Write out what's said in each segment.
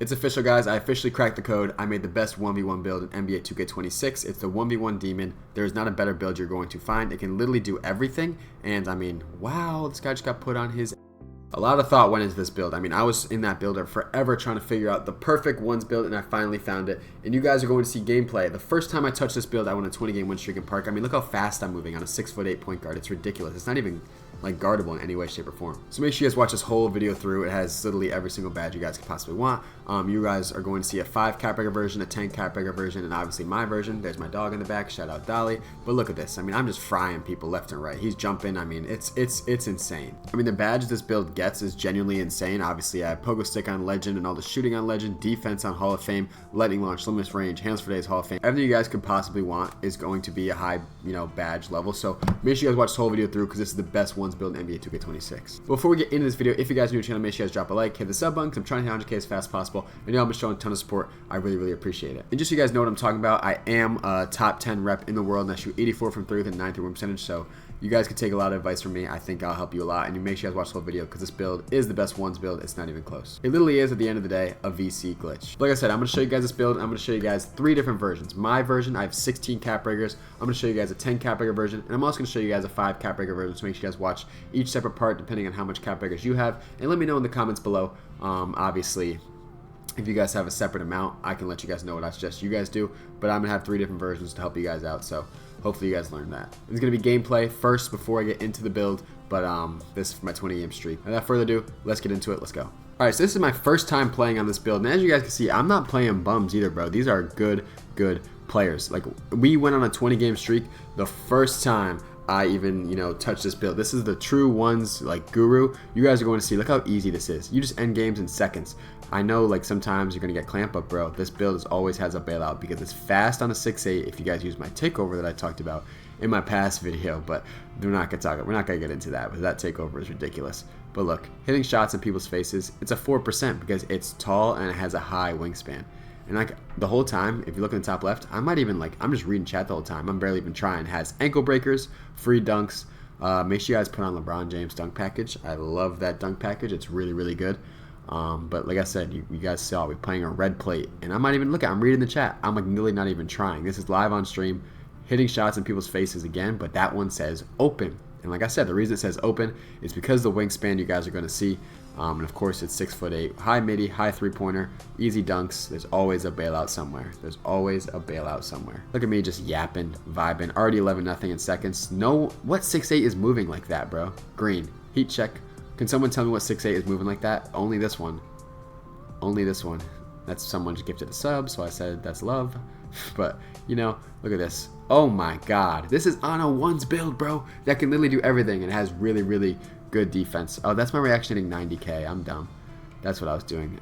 It's official, guys. I officially cracked the code. I made the best 1v1 build in NBA 2K26. It's the 1v1 demon. There is not a better build you're going to find. It can literally do everything. And I mean, wow, this guy just got put on his... A lot of thought went into this build. I mean, I was in that builder forever trying to figure out the perfect ones build, and I finally found it. And you guys are going to see gameplay. The first time I touched this build, I won a 20-game win streak in Park. I mean, look how fast I'm moving on a 6'8" point guard. It's ridiculous. It's not even like guardable in any way, shape, or form. So make sure you guys watch this whole video through. It has literally every single badge you guys could possibly want. You guys are going to see a 5 cap breaker version, a 10 cap breaker version, and obviously my version. There's my dog in the back. Shout out Dolly. But look at this. I mean, I'm just frying people left and right. He's jumping. I mean, it's insane. I mean, the badge this build gets is genuinely insane. Obviously, I have pogo stick on legend and all the shooting on legend, defense on Hall of Fame, lightning launch, limitless range, hands for days, Hall of Fame. Everything you guys could possibly want is going to be a high, badge level. So make sure you guys watch this whole video through because this is the best ones build in NBA 2K26. Before we get into this video, if you guys are new to the channel, make sure you guys drop a like, hit the sub button because I'm trying to hit 100K as fast as possible. And y'all been showing a ton of support. I really appreciate it. And just so you guys know what I'm talking about, I am a top 10 rep in the world and I shoot 84 from 3 with a 9-3 percentage. So you guys can take a lot of advice from me. I think I'll help you a lot. And you make sure you guys watch the whole video because this build is the best ones build. It's not even close. It literally is, at the end of the day, a VC glitch. Like I said, I'm going to show you guys this build. I'm going to show you guys 3 different versions. My version, I have 16 cap breakers. I'm going to show you guys a 10 cap breaker version. And I'm also going to show you guys a 5 cap breaker version. So make sure you guys watch each separate part depending on how much cap breakers you have. And let me know in the comments below. Obviously, if you guys have a separate amount, I can let you guys know what I suggest you guys do. But I'm going to have 3 different versions to help you guys out. So hopefully you guys learned that. It's going to be gameplay first before I get into the build. But this is for my 20-game streak. Without further ado, let's get into it. Let's go. Alright, so this is my first time playing on this build. And as you guys can see, I'm not playing bums either, bro. These are good players. Like, we went on a 20-game streak the first time I even, touch this build. This is the true ones, like, guru. You guys are going to see, look how easy this is. You just end games in seconds. I know, like, sometimes you're going to get clamp up, bro. This build always has a bailout because it's fast on a 6'8" if you guys use my takeover that I talked about in my past video, but we're not going to get into that because that takeover is ridiculous. But look, hitting shots in people's faces, it's a 4% because it's tall and it has a high wingspan. And like the whole time, if you look in the top left, I'm just reading chat the whole time. I'm barely even trying. It has ankle breakers, free dunks. Make sure you guys put on LeBron James dunk package. I love that dunk package. It's really good. But like I said, you guys saw we're playing a red plate. And I'm not even looking. I'm reading the chat. I'm like really not even trying. This is live on stream. Hitting shots in people's faces again. But that one says open. And like I said, the reason it says open is because the wingspan you guys are going to see. And of course, it's 6'8", high midi, high 3-pointer, easy dunks. There's always a bailout somewhere. There's always a bailout somewhere. Look at me just yapping, vibing. Already 11-0 in seconds. No, what 6'8" is moving like that, bro? Green, heat check. Can someone tell me what 6'8" is moving like that? Only this one. Only this one. That's someone just gifted a sub, so I said that's love. But, look at this. Oh my god. This is on a ones build, bro. That can literally do everything and it has really good defense. Oh, that's my reaction hitting 90K. I'm dumb. That's what I was doing.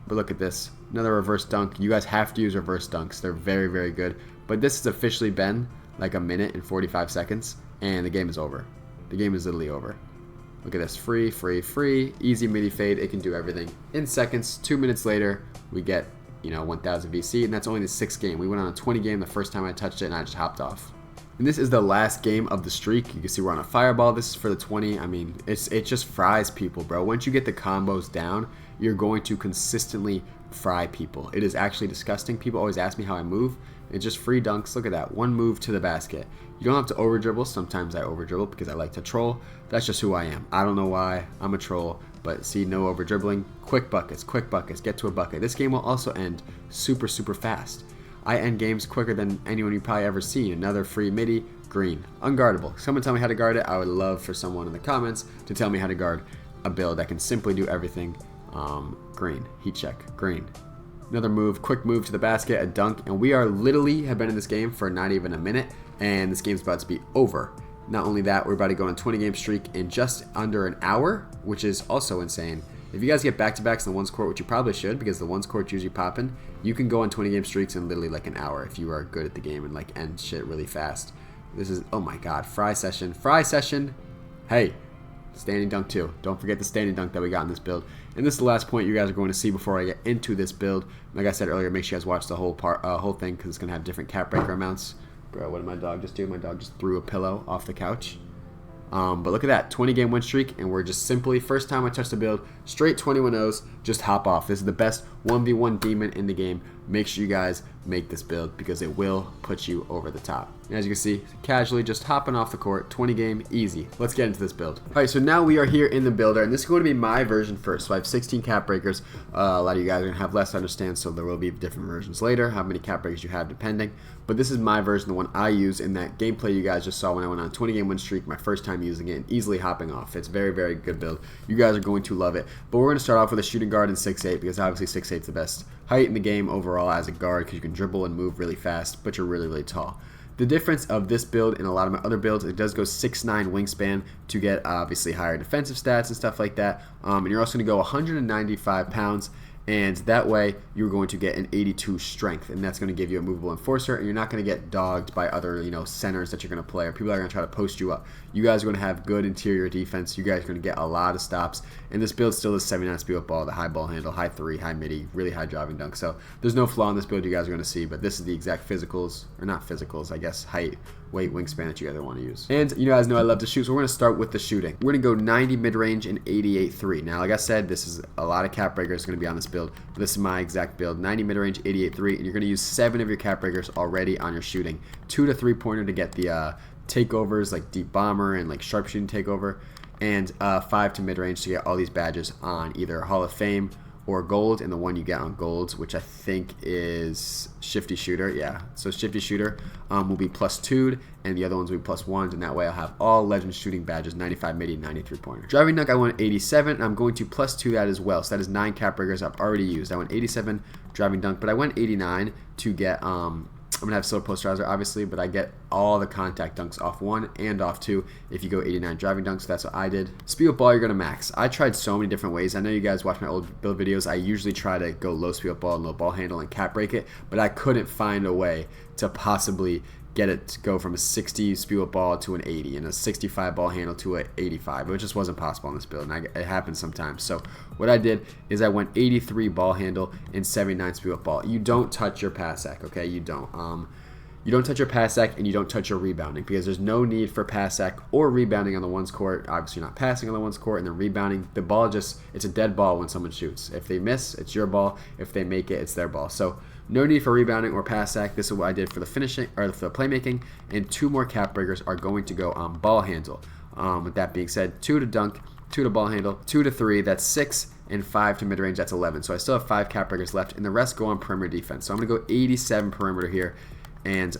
But look at this. Another reverse dunk. You guys have to use reverse dunks. They're very good. But this has officially been like a minute and 45 seconds. And the game is over. The game is literally over. Look at this. Free. Easy midi fade. It can do everything. In seconds, 2 minutes later, we get 1000 VC, and that's only the 6th game. We went on a 20 game the first time I touched it, and I just hopped off. And this is the last game of the streak. You can see we're on a fireball. This is for the 20. I mean, it just fries people, bro. Once you get the combos down, you're going to consistently fry people. It is actually disgusting. People always ask me how I move. It's just free dunks. Look at that. One move to the basket. You don't have to over dribble. Sometimes I over dribble because I like to troll. That's just who I am. I don't know why. I'm a troll. But see, no over dribbling. Quick buckets. Get to a bucket. This game will also end super fast. I end games quicker than anyone you've probably ever seen. Another free midi. Green. Unguardable. Someone tell me how to guard it. I would love for someone in the comments to tell me how to guard a build that can simply do everything. Green. Heat check. Green. Another move, quick move to the basket, a dunk, and we are literally have been in this game for not even a minute, and this game's about to be over. Not only that, we're about to go on a 20-game streak in just under an hour, which is also insane. If you guys get back-to-backs in the ones court, which you probably should, because the ones court's usually popping, you can go on 20-game streaks in literally like an hour if you are good at the game and like end shit really fast. This is, oh my god, fry session. Hey. Standing dunk too. Don't forget the standing dunk that we got in this build. And this is the last point you guys are going to see before I get into this build. Like I said earlier, make sure you guys watch the whole thing because it's going to have different cap breaker amounts. Bro, what did my dog just do? My dog just threw a pillow off the couch. But look at that, 20-game win streak, and we're just simply, first time I touch the build, straight 21-0s, just hop off. This is the best 1v1 demon in the game, make sure you guys make this build because it will put you over the top. And as you can see, casually just hopping off the court, 20 game, easy. Let's get into this build. All right, so now we are here in the builder, and this is going to be my version first. So I have 16 cap breakers. A lot of you guys are going to have less to understand, so there will be different versions later, how many cap breakers you have depending. But this is my version, the one I use in that gameplay you guys just saw when I went on a 20 game win streak, my first time using it, and easily hopping off. It's very, very good build. You guys are going to love it. But we're going to start off with a shooting guard in 6'8", because obviously 6'8" is the best height in the game overall as a guard, because you can dribble and move really fast, but you're really, really tall. The difference of this build and a lot of my other builds, it does go 6'9" wingspan to get obviously higher defensive stats and stuff like that. And you're also going to go 195 pounds, and that way you're going to get an 82 strength, and that's going to give you a movable enforcer, and you're not going to get dogged by other, centers that you're going to play, or people that are going to try to post you up. You guys are going to have good interior defense. You guys are going to get a lot of stops, and this build still is 79 speed with ball, the high ball handle, high three, high midi, really high driving dunk. So there's no flaw in this build you guys are going to see, but this is the exact physicals, or not physicals, I guess, height, weight, wingspan that you guys want to use. And you guys know I love to shoot, so we're going to start with the shooting. We're going to go 90 mid-range and 88 3. Now, like I said, this is a lot of cap breakers going to be on this build. This is my exact build, 90 mid-range, 88 3, and you're going to use 7 of your cap breakers already on your shooting. 2 to 3-pointer to get the takeovers like deep bomber and like sharpshooting takeover, and 5 to mid-range to get all these badges on either Hall of Fame or gold, and the one you get on golds, which I think is shifty shooter. Yeah, so shifty shooter will be +2'd, and the other ones will be +1'd, and that way I'll have all legend shooting badges, 95 midi, 93 pointer. Driving dunk I went 87, and I'm going to +2 that as well, so that is 9 cap breakers I've already used. I went 87 driving dunk, but I went 89 to get I'm going to have silver posterizer, obviously, but I get all the contact dunks off 1 and off 2 if you go 89 driving dunks. So that's what I did. Speed with ball, you're going to max. I tried so many different ways. I know you guys watch my old build videos. I usually try to go low speed with ball and low ball handle and cap break it, but I couldn't find a way to possibly get it to go from a 60 speed with ball to an 80 and a 65 ball handle to an 85. It just wasn't possible on this build, and it happens sometimes. So what I did is I went 83 ball handle and 79 speed with ball. You don't touch your pass sack, okay? You don't. You don't touch your pass sack, and you don't touch your rebounding, because there's no need for pass sack or rebounding on the one's court. Obviously, you're not passing on the one's court, and then rebounding. The ball it's a dead ball when someone shoots. If they miss, it's your ball. If they make it, it's their ball. So no need for rebounding or pass sack. This is what I did for the finishing or for the playmaking, and 2 more cap breakers are going to go on ball handle. With that being said, 2 to dunk, 2 to ball handle, 2 to 3. That's 6. And 5 to mid-range, that's 11. So I still have 5 cap breakers left, and the rest go on perimeter defense. So I'm going to go 87 perimeter here, and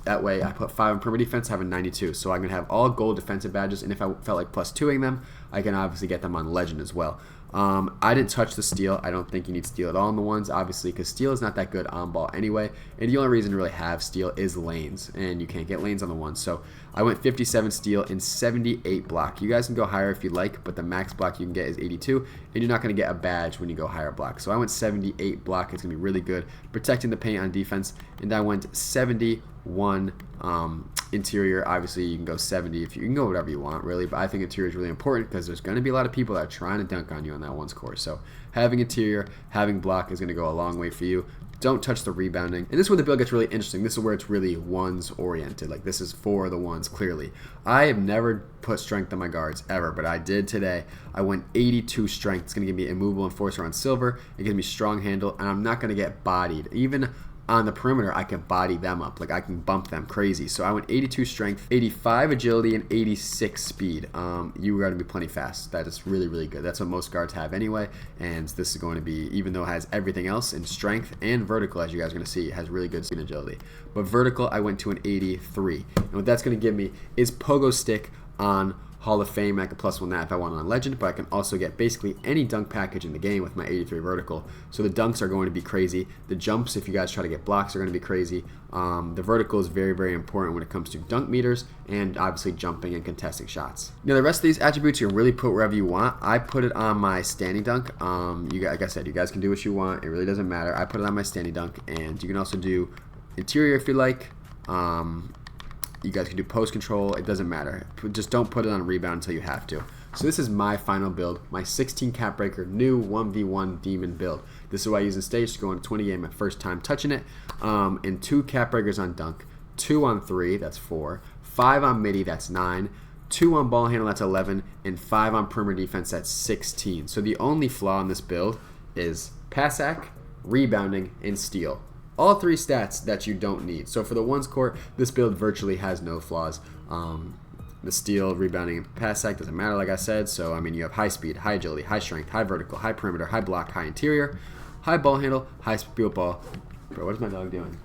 that way I put 5 on perimeter defense, having 92. So I'm going to have all gold defensive badges, and if I felt like +2ing them, I can obviously get them on legend as well. I didn't touch the steal. I don't think you need steal at all in the ones, obviously, because steal is not that good on ball anyway, and the only reason to really have steal is lanes, and you can't get lanes on the ones. So I went 57 steal and 78 block. You guys can go higher if you like, but the max block you can get is 82, and you're not going to get a badge when you go higher block. So I went 78 block. It's going to be really good protecting the paint on defense, and I went 71 interior. Obviously you can go 70 if you can go whatever you want, really, but I think interior is really important because there's going to be a lot of people that are trying to dunk on you on that one's court. So having interior, having block is going to go a long way for you. Don't touch the rebounding. And this is where the build gets really interesting. This is where it's really ones oriented. Like, this is for the ones, clearly. I have never put strength on my guards ever, but I did today. I went 82 strength. It's going to give me a immovable enforcer on silver. It gives me strong handle, and I'm not going to get bodied. Even on the perimeter, I can body them up. Like, I can bump them crazy. So I went 82 strength, 85 agility, and 86 speed. You are going to be plenty fast. That is really, really good. That's what most guards have anyway. And this is going to be, even though it has everything else in strength and vertical, as you guys are going to see, it has really good speed and agility. But vertical, I went to an 83. And what that's going to give me is pogo stick on Hall of Fame. I could +1 that if I want on Legend, but I can also get basically any dunk package in the game with my 83 vertical. So the dunks are going to be crazy. The jumps, if you guys try to get blocks, are going to be crazy. The vertical is very, very important when it comes to dunk meters and obviously jumping and contesting shots. Now the rest of these attributes you can really put wherever you want. I put it on my standing dunk. Like I said, you guys can do what you want. It really doesn't matter. I put it on my standing dunk, and you can also do interior if you like. You guys can do post control. It doesn't matter. Just don't put it on rebound until you have to. So this is my final build, my 16 cap breaker new 1v1 demon build. This is what I use in stage to go into 20 game, my first time touching it. And 2 cap breakers on dunk, 2 on 3, that's 4, 5 on midi, that's 9, 2 on ball handle, that's 11, and 5 on perimeter defense, that's 16. So the only flaw in this build is pass ac, rebounding, and steal. All 3 stats that you don't need. So for the ones court, this build virtually has no flaws. The steal, rebounding, and pass ac doesn't matter, like I said. So, I mean, you have high speed, high agility, high strength, high vertical, high perimeter, high block, high interior, high ball handle, high speed ball. Bro, what is my dog doing?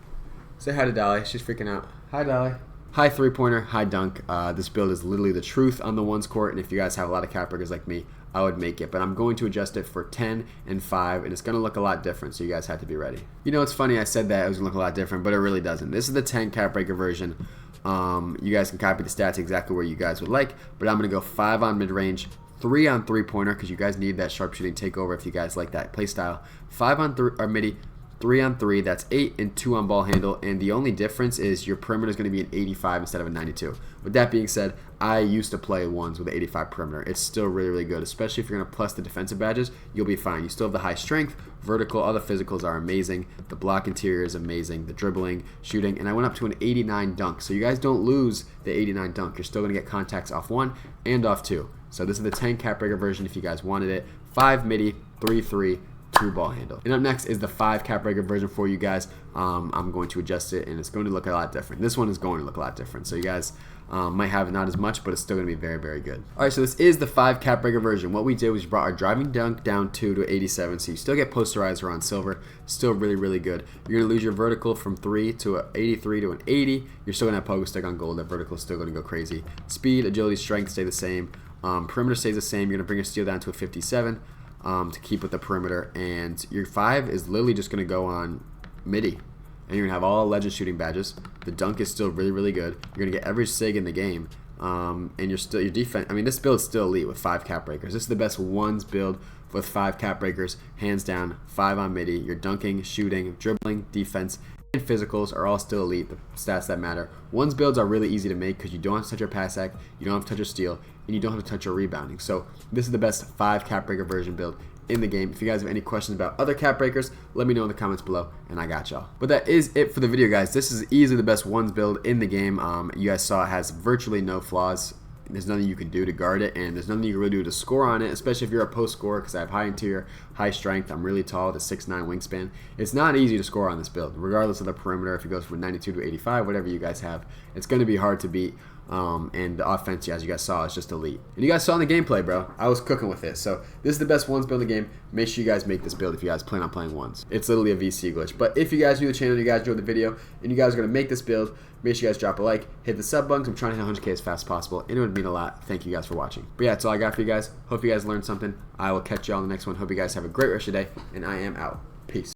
Say hi to Dolly. She's freaking out. Hi, Dolly. High three-pointer, high dunk. This build is literally the truth on the ones court, and if you guys have a lot of cap breakers like me, I would make it. But I'm going to adjust it for 10 and 5, and it's going to look a lot different, so you guys have to be ready. You know, it's funny, I said that it was going to look a lot different, but it really doesn't. This is the 10 cap breaker version. You guys can copy the stats exactly where you guys would like, but I'm going to go 5 on mid-range, 3 on three-pointer, because you guys need that sharpshooting takeover if you guys like that play style. 5 on midi, 3 on 3, that's 8, and 2 on ball handle, and the only difference is your perimeter is going to be an 85 instead of a 92. With that being said, I used to play ones with an 85 perimeter. It's still really, really good, especially if you're going to plus the defensive badges, you'll be fine. You still have the high strength, vertical, all the physicals are amazing, the block interior is amazing, the dribbling, shooting, and I went up to an 89 dunk, so you guys don't lose the 89 dunk. You're still going to get contacts off 1 and off 2. So this is the 10 cap breaker version if you guys wanted it. 5 midi, 3-3, 2 ball handle. And up next is the 5 cap breaker version for you guys. I'm going to adjust it, and it's going to look a lot different. This one is going to look a lot different. So you guys might have not as much, but it's still going to be very, very good. All right, so this is the 5 cap breaker version. What we did was we brought our driving dunk down 2 to 87, so you still get posterizer on silver. Still really, really good. You're going to lose your vertical from 3 to an 83 to an 80. You're still going to have pogo stick on gold. That vertical is still going to go crazy. Speed, agility, strength stay the same. Perimeter stays the same. You're going to bring your steal down to a 57. To keep with the perimeter, and your 5 is literally just going to go on midi, and you're going to have all legend shooting badges. The dunk is still really, really good. You're going to get every SIG in the game, and your defense. I mean, this build is still elite with 5 cap breakers. This is the best ones build with 5 cap breakers, hands down. 5 on midi. Your dunking, shooting, dribbling, defense, and physicals are all still elite. The stats that matter. Ones builds are really easy to make because you don't have to touch your pass ac, you don't have to touch your steal, and you don't have to touch your rebounding. So this is the best 5 cap breaker version build in the game. If you guys have any questions about other cap breakers, let me know in the comments below, and I got y'all. But that is it for the video, guys. This is easily the best ones build in the game. You guys saw it has virtually no flaws. There's nothing you can do to guard it, and there's nothing you can really do to score on it, especially if you're a post scorer, because I have high interior, high strength. I'm really tall with a 6'9" wingspan. It's not easy to score on this build, regardless of the perimeter. If it goes from 92 to 85, whatever you guys have, it's going to be hard to beat. And the offense, as you guys saw, is just elite. And you guys saw in the gameplay, bro, I was cooking with it. So this is the best ones build in the game. Make sure you guys make this build if you guys plan on playing ones. It's literally a VC glitch. But if you guys new to the channel, you guys enjoyed the video, and you guys are going to make this build, make sure you guys drop a like, hit the sub button. I'm trying to hit 100K as fast as possible, and it would mean a lot. Thank you guys for watching. But yeah, that's all I got for you guys. Hope you guys learned something. I will catch you all in the next one. Hope you guys have a great rest of your day, and I am out.